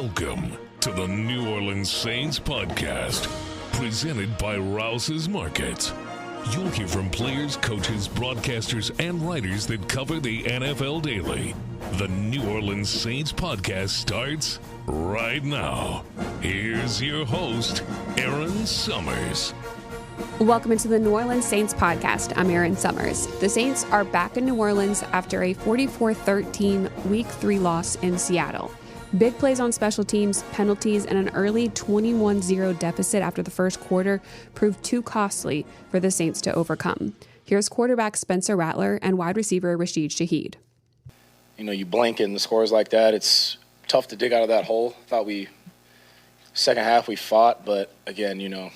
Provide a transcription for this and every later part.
Welcome to the New Orleans Saints podcast, presented by Rouse's Markets. You'll hear from players, coaches, broadcasters, and writers that cover the NFL daily. The New Orleans Saints podcast starts right now. Here's your host, Erin Summers. Welcome into the New Orleans Saints podcast. I'm Erin Summers. The Saints are back in New Orleans after a 44-13 Week 3 loss in Seattle. Big plays on special teams, penalties, and an early 21-0 deficit after the first quarter proved too costly for the Saints to overcome. Here's quarterback Spencer Rattler and wide receiver Rashid Shaheed. You know, you blink and the scores like that, it's tough to dig out of that hole. Second half we fought, but again, you know,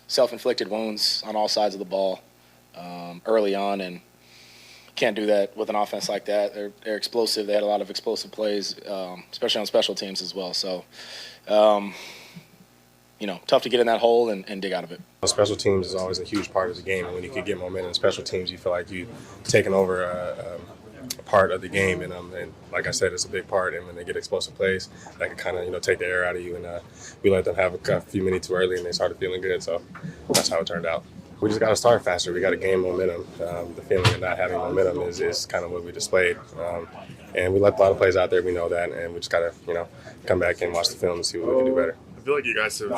self-inflicted wounds on all sides of the ball early on, and can't do that with an offense like that. They're explosive. They had a lot of explosive plays, especially on special teams as well. So, you know, tough to get in that hole and dig out of it. Special teams is always a huge part of the game, and when you can get momentum in special teams, you feel like you've taken over a part of the game, and like I said, it's a big part. And when they get explosive plays, that can kind of take the air out of you. And we let them have a few minutes too early, and they started feeling good. So that's how it turned out. We just got to start faster. We got to gain momentum. The feeling of not having momentum is kind of what we displayed. And we left a lot of plays out there. We know that, and we just got to come back and watch the film and see what we can do better. I feel like you guys have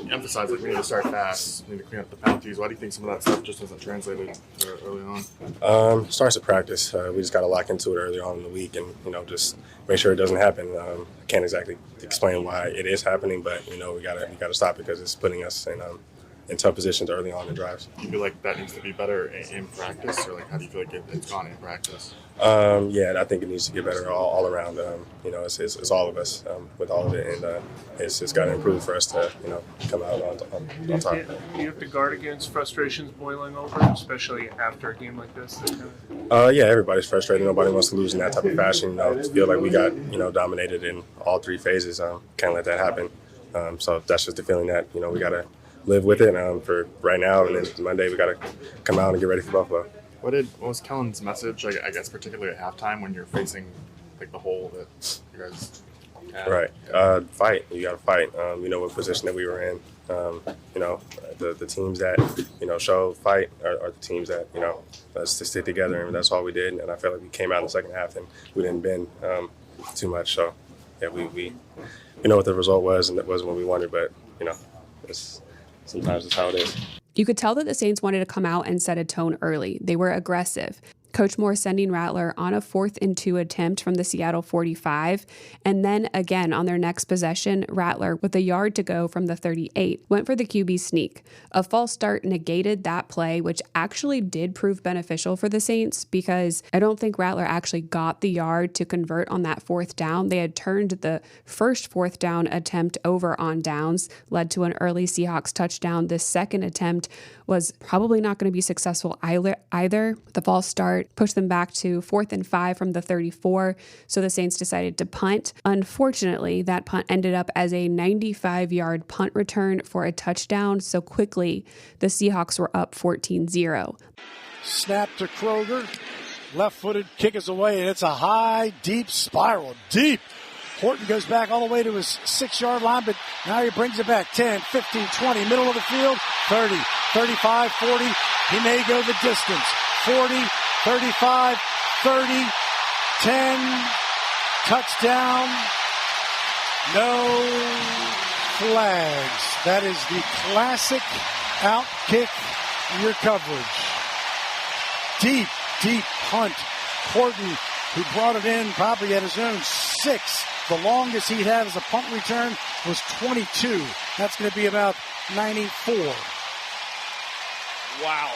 emphasized we need to start fast, we need to clean up the penalties. Why do you think some of that stuff just hasn't translated early on? Starts to practice. We just got to lock into it early on in the week and just make sure it doesn't happen. I can't exactly explain why it is happening, but we got to stop it because it's putting us in tough positions early on in drives. Do you feel like that needs to be better in practice, or how do you feel like it's gone in practice? Yeah, I think it needs to get better all around. It's all of us with all of it, and it's got to improve for us to come out on top. You have to guard against frustrations boiling over, especially after a game like this. Yeah, everybody's frustrated. Nobody wants to lose in that type of fashion. Feel like we got dominated in all three phases. Can't let that happen. So that's just the feeling that we got to live with it for right now, and then Monday we got to come out and get ready for Buffalo. What was Kellen's message, I guess, particularly at halftime when you're facing the hole that you guys had? Right. Fight. You got to fight. You know what position that we were in. The teams that, show fight are the teams that, let's just stick together, and that's all we did. And I felt like we came out in the second half and we didn't bend too much. So, yeah, we know what the result was, and it wasn't what we wanted, but, sometimes it's how it is. You could tell that the Saints wanted to come out and set a tone early. They were aggressive. Coach Moore sending Rattler on a 4th-and-2 attempt from the Seattle 45. And then again on their next possession, Rattler, with a yard to go from the 38, went for the QB sneak. A false start negated that play, which actually did prove beneficial for the Saints because I don't think Rattler actually got the yard to convert on that 4th down. They had turned the first 4th down attempt over on downs, led to an early Seahawks touchdown. The second attempt was probably not going to be successful either. The false start pushed them back to 4th and 5 from the 34, so the Saints decided to punt. Unfortunately, that punt ended up as a 95-yard punt return for a touchdown, so quickly the Seahawks were up 14-0. Snap to Kroger, left-footed kick is away, and it's a high, deep spiral, deep. Horton goes back all the way to his 6-yard line, but now he brings it back 10, 15, 20, middle of the field, 30, 35, 40. He may go the distance. 40, 35, 30, 10, touchdown, no flags. That is the classic out-kick your coverage. Deep, deep punt. Horton, who brought it in probably at his own 6. The longest he'd had as a punt return was 22. That's going to be about 94. Wow.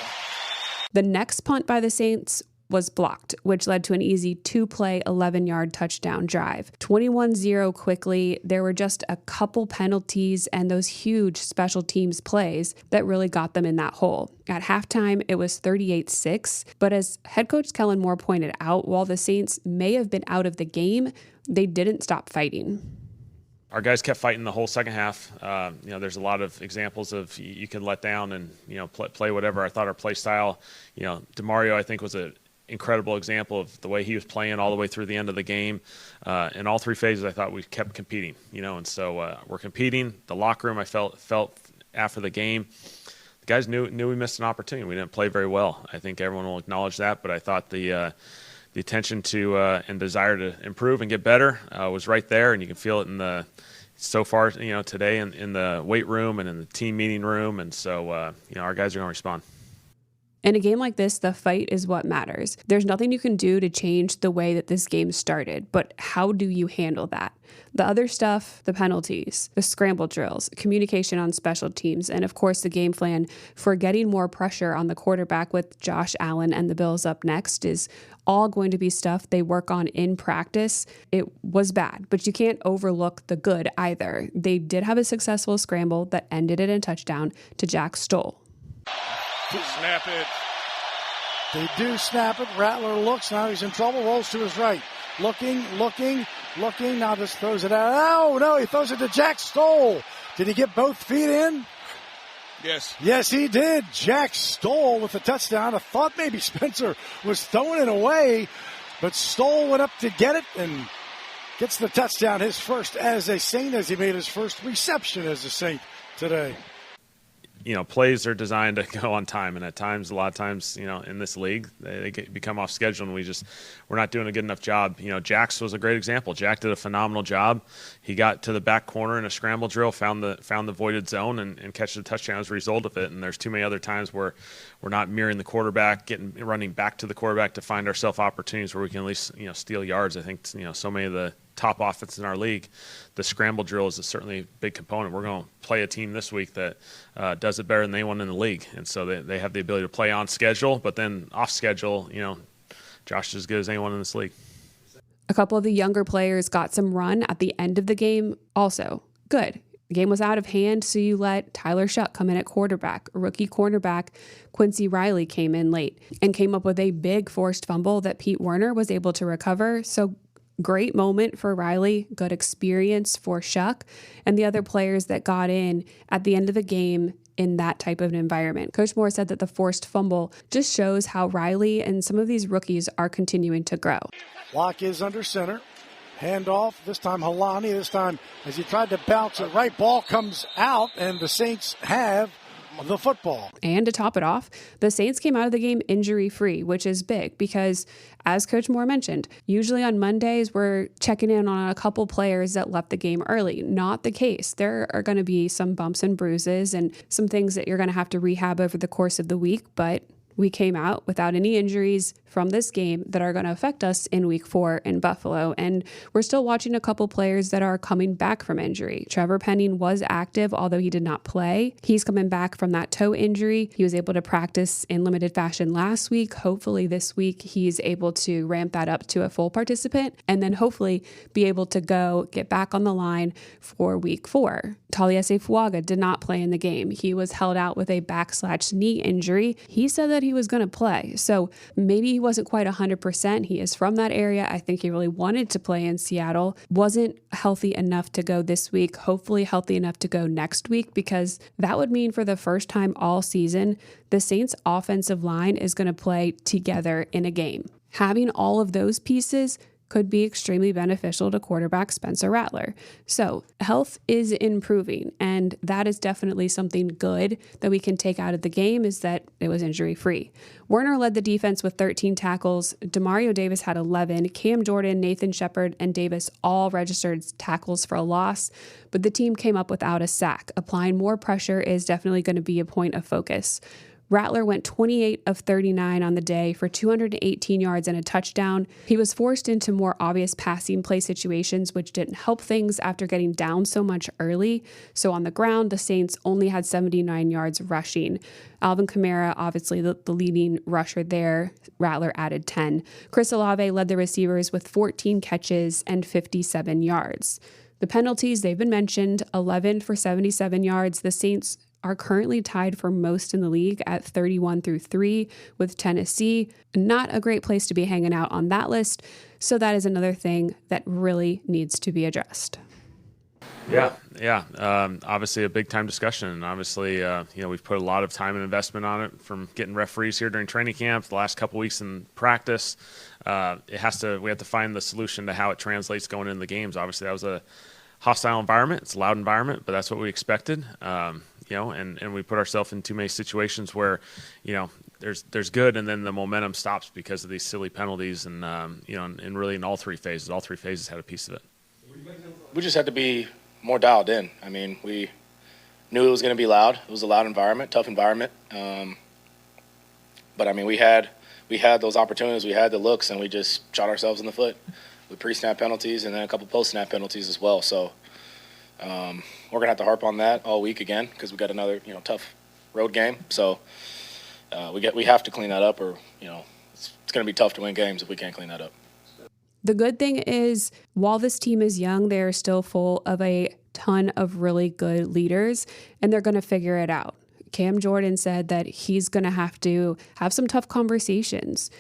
The next punt by the Saints was blocked, which led to an easy 2-play, 11-yard touchdown drive. 21-0 quickly. There were just a couple penalties and those huge special teams plays that really got them in that hole. At halftime, it was 38-6, but as head coach Kellen Moore pointed out, while the Saints may have been out of the game, they didn't stop fighting. Our guys kept fighting the whole second half. There's a lot of examples of you can let down and play whatever. I thought our play style, DeMario I think was incredible example of the way he was playing all the way through the end of the game. In all three phases, I thought we kept competing, and so we're competing. The locker room, I felt after the game, the guys knew we missed an opportunity. We didn't play very well. I think everyone will acknowledge that, but I thought the attention to and desire to improve and get better was right there, and you can feel it so far, today in the weight room and in the team meeting room, and so our guys are going to respond. In a game like this, the fight is what matters. There's nothing you can do to change the way that this game started, but how do you handle that? The other stuff, the penalties, the scramble drills, communication on special teams, and of course the game plan for getting more pressure on the quarterback with Josh Allen and the Bills up next is all going to be stuff they work on in practice. It was bad, but you can't overlook the good either. They did have a successful scramble that ended in a touchdown to Jack Stoll. Snap it. They do snap it. Rattler looks. Now he's in trouble. Rolls to his right. Looking. Now just throws it out. Oh, no, he throws it to Jack Stoll. Did he get both feet in? Yes. Yes, he did. Jack Stoll with the touchdown. I thought maybe Spencer was throwing it away, but Stoll went up to get it and gets the touchdown, his first as a Saint, as he made his first reception as a Saint today. Plays are designed to go on time, and at times, a lot of times, in this league, they become off schedule, and we're not doing a good enough job. Jack's was a great example. Jack did a phenomenal job. He got to the back corner in a scramble drill, found the voided zone, and catch the touchdown as a result of it. And there's too many other times where we're not mirroring the quarterback, running back to the quarterback to find ourselves opportunities where we can at least steal yards. I think so many of the top offense in our league, the scramble drill is certainly a big component. We're going to play a team this week that does it better than anyone in the league, and so they have the ability to play on schedule, but then off schedule, Josh is as good as anyone in this league. A couple of the younger players got some run at the end of the game. Also, good. The game was out of hand, so you let Tyler Shuck come in at quarterback. Rookie cornerback Quincy Riley came in late and came up with a big forced fumble that Pete Werner was able to recover. So great moment for Riley, good experience for Shuck, and the other players that got in at the end of the game in that type of an environment. Coach Moore said that the forced fumble just shows how Riley and some of these rookies are continuing to grow. Lock is under center. Handoff, this time Halani, this time as he tried to bounce it right, ball comes out, and the Saints have the football. And to top it off, the Saints came out of the game injury-free, which is big because, as Coach Moore mentioned, usually on Mondays we're checking in on a couple players that left the game early. Not the case. There are going to be some bumps and bruises and some things that you're going to have to rehab over the course of the week, but we came out without any injuries from this game that are going to affect us in week 4 in Buffalo. And we're still watching a couple players that are coming back from injury. Trevor Penning was active, although he did not play. He's coming back from that toe injury. He was able to practice in limited fashion last week. Hopefully this week he's able to ramp that up to a full participant and then hopefully be able to get back on the line for week 4. Taliese Fuaga did not play in the game. He was held out with a back/knee injury. He said that he was going to play. So maybe he wasn't quite 100%. He is from that area. I think he really wanted to play in Seattle. Wasn't healthy enough to go this week. Hopefully healthy enough to go next week, because that would mean for the first time all season, the Saints offensive line is going to play together in a game. Having all of those pieces could be extremely beneficial to quarterback Spencer Rattler. So health is improving, and that is definitely something good that we can take out of the game, is that it was injury-free. Werner led the defense with 13 tackles. Demario Davis had 11. Cam Jordan, Nathan Shepard, and Davis all registered tackles for a loss, but the team came up without a sack. Applying more pressure is definitely going to be a point of focus. Rattler went 28 of 39 on the day for 218 yards and a touchdown. He was forced into more obvious passing play situations, which didn't help things after getting down so much early. So on the ground, the Saints only had 79 yards rushing. Alvin Kamara, obviously the leading rusher there. Rattler added 10. Chris Olave led the receivers with 14 catches and 57 yards. The penalties, they've been mentioned, 11 for 77 yards. The Saints are currently tied for most in the league at 31-3 with Tennessee. Not a great place to be hanging out on that list, so that is another thing that really needs to be addressed. Yeah. Obviously a big time discussion, and obviously, we've put a lot of time and investment on it, from getting referees here during training camp, the last couple weeks in practice. We have to find the solution to how it translates going into the games. Obviously, that was a hostile environment. It's a loud environment, but that's what we expected. And we put ourselves in too many situations where, there's good, and then the momentum stops because of these silly penalties, and really in all three phases had a piece of it. We just had to be more dialed in. I mean, we knew it was going to be loud. It was a loud environment, tough environment. But I mean, we had those opportunities, we had the looks, and we just shot ourselves in the foot with pre-snap penalties and then a couple post-snap penalties as well. So we're going to have to harp on that all week again, because we got another tough road game. So we have to clean that up, or it's going to be tough to win games if we can't clean that up. The good thing is, while this team is young, they are still full of a ton of really good leaders, and they're going to figure it out. Cam Jordan said that he's going to have some tough conversations.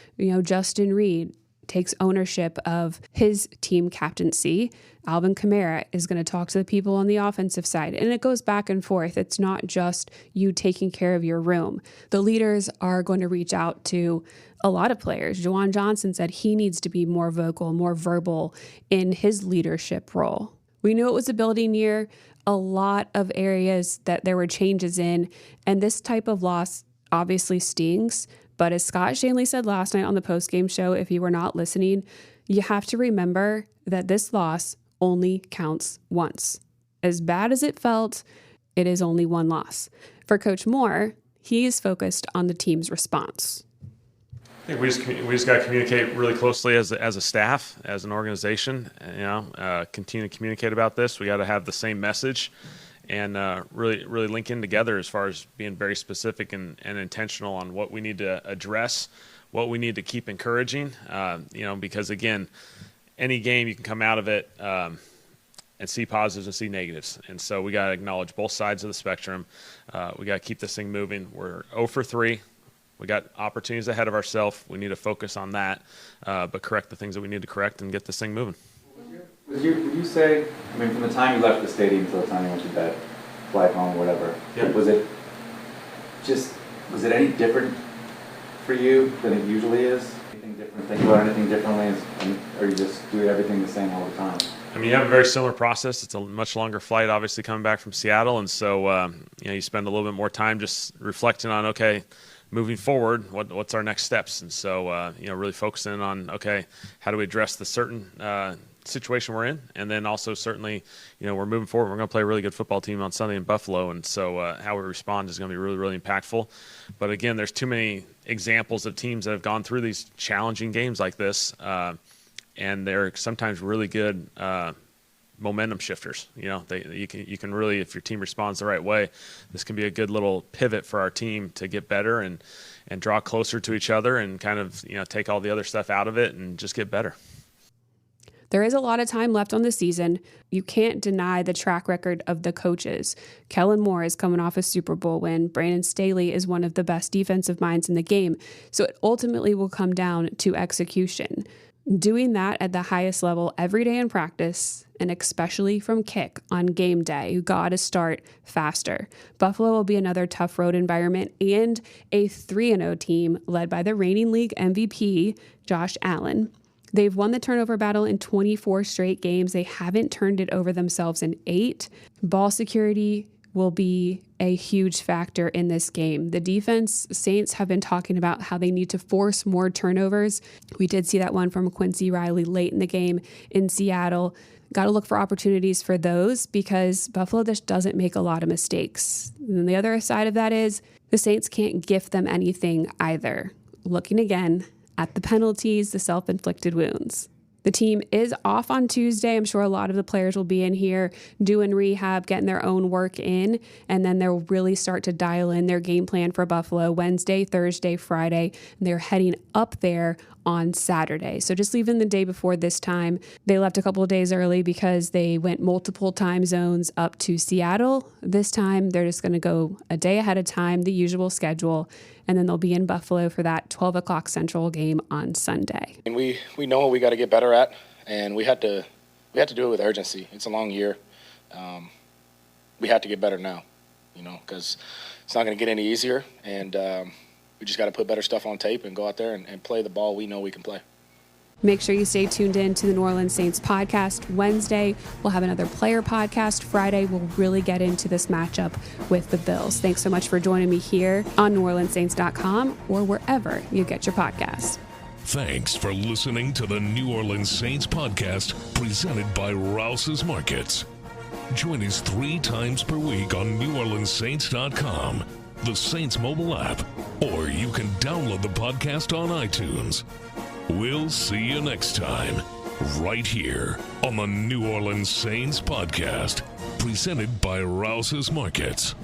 Justin Reed takes ownership of his team captaincy. Alvin Kamara is going to talk to the people on the offensive side, and it goes back and forth. It's not just you taking care of your room. The leaders are going to reach out to a lot of players. Juwan Johnson said he needs to be more vocal, more verbal in his leadership role. We knew it was a building year, a lot of areas that there were changes in, and this type of loss obviously stings. But as Scott Shanley said last night on the postgame show, if you were not listening, you have to remember that this loss only counts once. As bad as it felt, it is only one loss. For Coach Moore, he is focused on the team's response. I think we just got to communicate really closely as a staff, as an organization. Continue to communicate about this. We got to have the same message, and really link in together as far as being very specific and intentional on what we need to address, what we need to keep encouraging. Because again, any game you can come out of it and see positives and see negatives, and so we got to acknowledge both sides of the spectrum. We got to keep this thing moving. We're 0 for 3. We got opportunities ahead of ourselves. We need to focus on that, but correct the things that we need to correct and get this thing moving. Would you say, from the time you left the stadium till the time you went to bed, flight home, whatever, was it any different for you than it usually is? Anything different? Think about anything differently, or you just do everything the same all the time? You have a very similar process. It's a much longer flight, obviously, coming back from Seattle, and so you spend a little bit more time just reflecting on, okay, moving forward, what's our next steps? And so, really focusing on, okay, how do we address the certain situation we're in? And then also certainly, we're moving forward. We're going to play a really good football team on Sunday in Buffalo. And so how we respond is going to be really, really impactful. But again, there's too many examples of teams that have gone through these challenging games like this. And they're sometimes really good momentum shifters. You can really, if your team responds the right way, this can be a good little pivot for our team to get better and draw closer to each other and kind of take all the other stuff out of it and just get better. There is a lot of time left on the season. You can't deny the track record of the coaches. Kellen Moore is coming off a Super Bowl win. Brandon Staley is one of the best defensive minds in the game. So it ultimately will come down to execution. Doing that at the highest level every day in practice, and especially from kick on game day, you got to start faster. Buffalo will be another tough road environment and a 3-0 team led by the reigning league MVP, Josh Allen. They've won the turnover battle in 24 straight games. They haven't turned it over themselves in 8. Ball security will be a huge factor in this game. The defense, Saints have been talking about how they need to force more turnovers. We did see that one from Quincy Riley late in the game in Seattle. Got to look for opportunities for those because Buffalo just doesn't make a lot of mistakes. And the other side of that is the Saints can't gift them anything either. Looking again at the penalties, the self-inflicted wounds. The team is off on Tuesday. I'm sure a lot of the players will be in here doing rehab, getting their own work in, and then they'll really start to dial in their game plan for Buffalo Wednesday, Thursday, Friday, and they're heading up there on Saturday. So just leaving the day before this time. They left a couple of days early because they went multiple time zones up to Seattle. This time, they're just going to go a day ahead of time, the usual schedule, and then they'll be in Buffalo for that 12 o'clock Central game on Sunday. And we know what we got to get better at, and we had to do it with urgency. It's a long year. we have to get better now, because it's not going to get any easier, and we just got to put better stuff on tape and go out there and play the ball we know we can play. Make sure you stay tuned in to the New Orleans Saints podcast. Wednesday, we'll have another player podcast. Friday, we'll really get into this matchup with the Bills. Thanks so much for joining me here on NewOrleansSaints.com or wherever you get your podcasts. Thanks for listening to the New Orleans Saints podcast presented by Rouse's Markets. Join us 3 times per week on NewOrleansSaints.com, the Saints mobile app, or you can download the podcast on iTunes. We'll see you next time, right here on the New Orleans Saints podcast, presented by Rouse's Markets.